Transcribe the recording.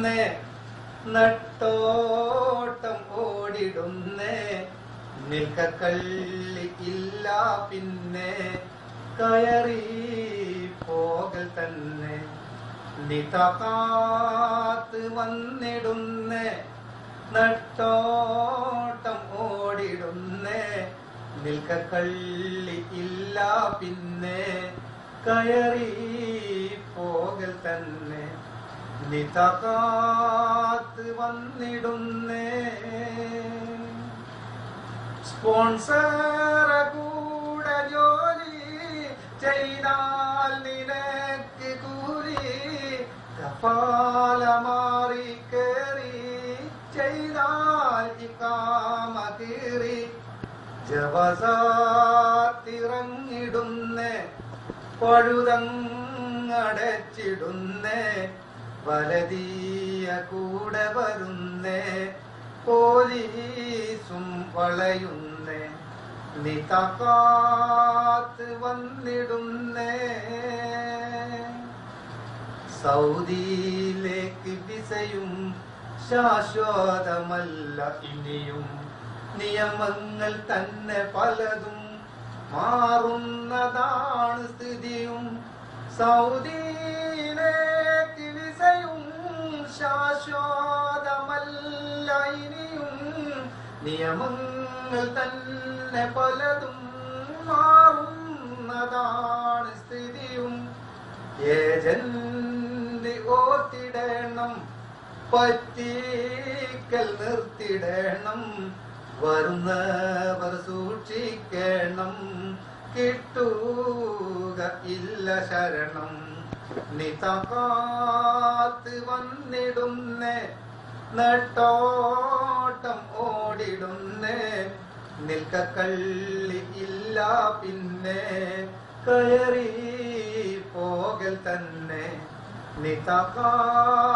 വന്നിടുന്നേ നട്ടോട്ടം ഓടിടുന്നേ നിൽക്കക്കള്ളി ഇല്ല പിന്നെ കയറി പോകൽ തന്നെ നിതകാത്ത് വന്നിടുന്നേ നട്ടോട്ടം ഓടിടുന്നേ നിൽക്കക്കള്ളി ഇല്ല പിന്നെ കയറി പോകൽ തന്നെ നിതകാത്ത് വന്നിടുന്നേ സ്പോൺസർ കൂടെ ജോലി ചെയ്താൽ നിനക്ക് കൂലി കഫാല മാറി കേറി ചെയ്താൽ ഇഖാമ കീറി ജവസാത്തിറങ്ങിടുന്നേ പഴുതങ്ങടച്ചിടുന്നേ വലതീയ കൂടെ വരുന്നേ പോലീസും വളയുന്നേ നിതകാത്ത് വന്നിടുന്നേ സൗദിയിലേക്ക് വിസയും ശാശ്വതമല്ല ഇനിയും നിയമങ്ങൾ തന്നെ പലതും മാറുന്നതാണ് സ്ഥിതിയും സൗദിയിലേക്ക് വിസയും ശാശ്വതമല്ല ഇനിയും നിയമങ്ങൾ തന്നെ പലതും മാറുന്നതാണ് സ്ഥിതിയും ഏജന്റ് ഓർത്തിടണം പറ്റിക്കൽ നിർത്തിടണം വരുന്നവർ സൂക്ഷിക്കണം കിട്ടുക ഇല്ല ശരണം നിതകാത്ത് വന്നിടുന്നേ നട്ടോട്ടം ഓടിടുന്നേ നിൽക്കക്കള്ളി ഇല്ല പിന്നെ കയറി പോകൽ തന്നെ നിതകാത്ത്